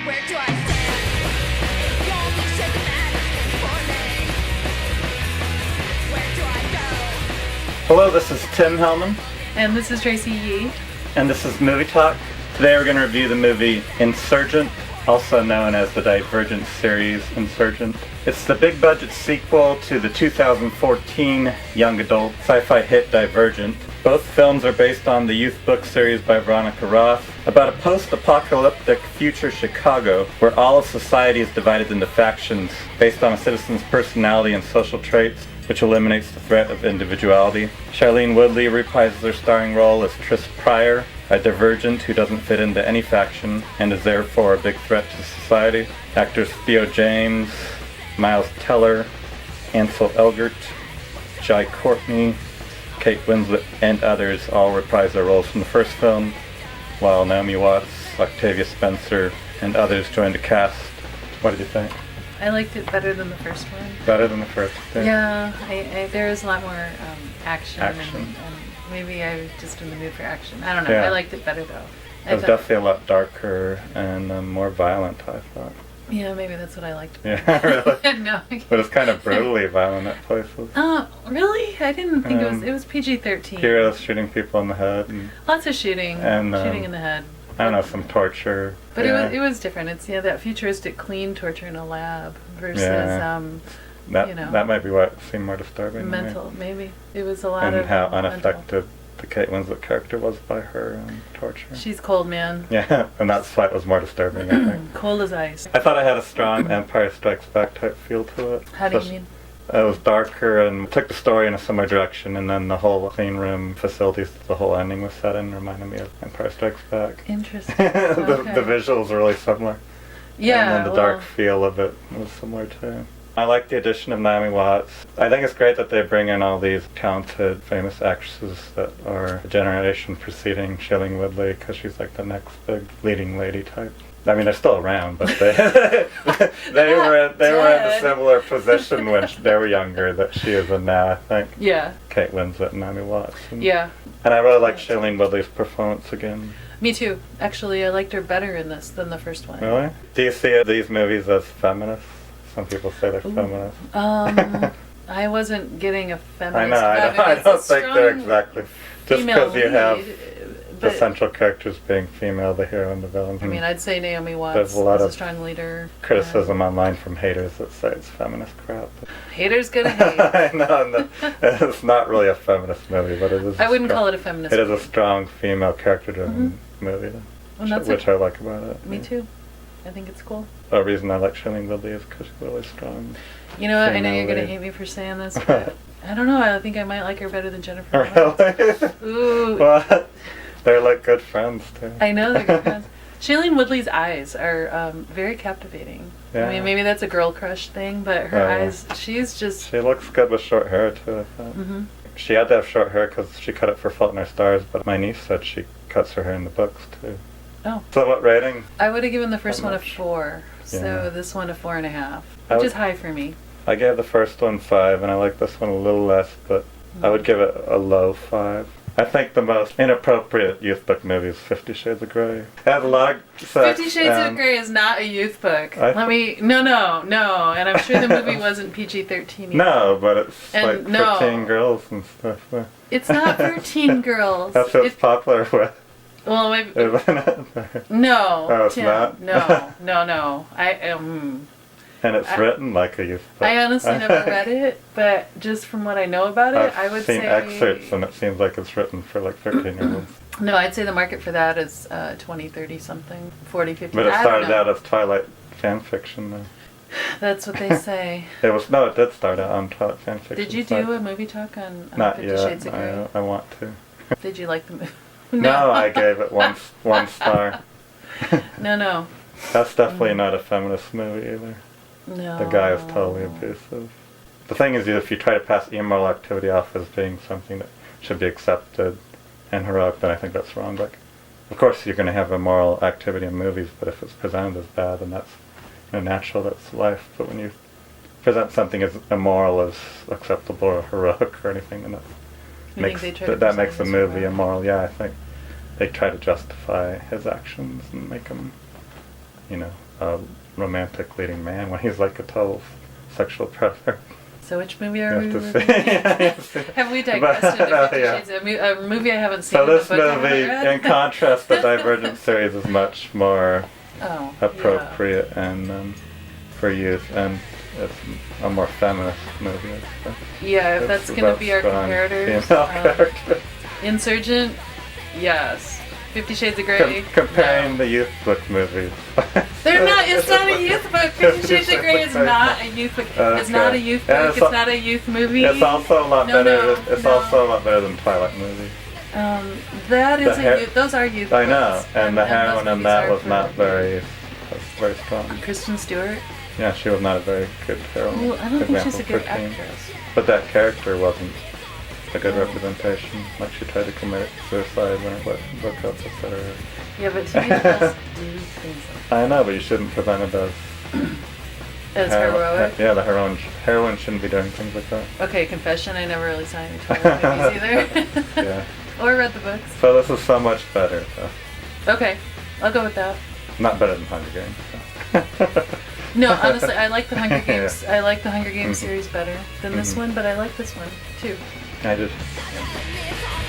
Where do I stand? You only shake an axe for me. Where do I go? Hello, this is Tim Hellman. And this is Tracey Yee. And this is Movie Talk. Today we're going to review the movie INSURGENT, also known as the Divergent series INSURGENT. It's the big budget sequel to the 2014 young adult sci-fi hit DIVERGENT. Both films are based on the youth book series by Veronica Roth about a post-apocalyptic future Chicago where all of society is divided into factions based on a citizen's personality and social traits, which eliminates the threat of individuality. Shailene Woodley reprises her starring role as Tris Pryor, a divergent who doesn't fit into any faction and is therefore a big threat to society. Actors Theo James, Miles Teller, Ansel Elgort, Jai Courtney, Kate Winslet, and others all reprise their roles from the first film, while Naomi Watts, Octavia Spencer, and others joined the cast. What did you think? I liked it better than the first one. Better than the first? Yeah, there was a lot more action. Action. And maybe I was just in the mood for action. I don't know. Yeah. I liked it better though. It was definitely a lot darker and more violent, I thought. Yeah, maybe that's what I liked. Yeah, really? No. But it's kind of brutally violent at places. Oh, really? I didn't think it was PG-13. Heroes shooting people in the head. And, Lots of shooting. And, shooting in the head. I don't know, some torture. But yeah. it was different. It's that futuristic clean torture in a lab versus that might be what seemed more disturbing. Mental, maybe. It was a lot and of how mental. unaffected the Kate Winslet character was by her torture. She's cold, man. Yeah, and that's why it was more disturbing, I think. Cold as ice. I thought it had a strong Empire Strikes Back type feel to it. How do you mean? It was darker and took the story in a similar direction, and then the whole clean room facilities the whole ending was set in reminded me of Empire Strikes Back. Interesting. The visuals are really similar. Yeah. And then the dark feel of it was similar too. I like the addition of Naomi Watts. I think it's great that they bring in all these talented, famous actresses that are a generation preceding Shailene Woodley, because she's like the next big leading lady type. I mean, they're still around, but they were in a similar position when they were younger that she is in now, I think. Yeah. Kate Winslet and Naomi Watts. And I really like Shailene Woodley's performance again. Me too. Actually, I liked her better in this than the first one. Really? Do you see these movies as feminist? Some people say they're feminist. I wasn't getting a feminist. I know. I don't think they're exactly. Just because you have the central characters being female, the hero and the villain. I mean, I'd say Naomi Watts is a strong leader. Criticism online from haters that say it's feminist crap. Haters gonna hate. I know. It's not really a feminist movie, but it is. I wouldn't call it a feminist. It is a strong female character-driven movie, which I like about it. Me too. I think it's cool. The reason I like Shailene Woodley is because she's really strong. You know what? I know you're going to hate me for saying this, but I don't know. I think I might like her better than Jennifer Lawrence. Really? Ooh. What? They're like good friends, too. I know they're good friends. Shailene Woodley's eyes are very captivating. Yeah. I mean, maybe that's a girl crush thing, but her eyes, she's just... She looks good with short hair, too, I thought. Mm-hmm. She had to have short hair because she cut it for Fault in Our Stars, but my niece said she cuts her hair in the books, too. Oh. So what rating? I would have given the first one a 4, so this one a 4.5, which is high for me. I gave the first one 5, and I like this one a little less, but I would give it a low 5. I think the most inappropriate youth book movie is 50 Shades of Grey. It has a lot of sex. 50 Shades of Grey is not a youth book. No, and I'm sure the movie wasn't PG-13 either. No, but it's for teen girls and stuff. It's not for teen girls. That's what it's popular with. Well, maybe. Isn't it? No. Oh, it's not? No. And it's written like a youth book. I honestly never read it, but just from what I know about it, I would say... I've seen excerpts, and it seems like it's written for like 13-year-olds. No, I'd say the market for that is 20, 30 something, 40, 50. But it started out as Twilight fan fiction, though. That's what they say. It did start out on Twilight fan fiction. Did you do a movie talk on 50 Shades of Grey? I want to. Did you like the movie? No, I gave it one star. No. That's definitely not a feminist movie either. No. The guy is totally abusive. The thing is, if you try to pass immoral activity off as being something that should be accepted and heroic, then I think that's wrong. Like, of course you're going to have immoral activity in movies, but if it's presented as bad, then that's natural, that's life. But when you present something as immoral as acceptable or heroic or anything, then that makes the movie immoral. Yeah, I think they try to justify his actions and make him, a romantic leading man when he's like a total sexual predator. So which movie are we You reviewing? have to see. Have we digressed into 50 Yeah. Shades of a movie I haven't seen? So and a this book I haven't movie, read? in contrast, the Divergent series is much more Oh, appropriate and for youth, and it's a more feminist movie. I think. Yeah, if that's gonna be our strong comparators. female character. Insurgent, yes. 50 Shades of Grey. Comparing no. the youth book movies. They're not. It's not a youth book. 50 Shades of Grey is not a youth book. It's not a youth book. It's not a youth movie. It's also a lot No, better. no, It's no. also a lot better than Twilight movies. That is The youth. Those are youth I books. know, and the heroine those in that movies was are not for- very strong. Kristen Stewart. Yeah, she was not a very good heroine. Well, I don't think she's a example good for teens. actress. But that character wasn't a good representation. Like she tried to commit suicide when it woke up, etc. Yeah, but teenage girls do things like I know, but you shouldn't present it as as heroic. Yeah, the heroine shouldn't be doing things like that. Okay, confession. I never really saw any Twilight movies either. Yeah. Or read the books. So this is so much better. So. Okay, I'll go with that. Not better than Hunger Games. So. No, honestly, I like the Hunger Games. Yeah. I like the Hunger Games Mhm. series better than this Mhm. one, but I like this one too. I just. Nothing is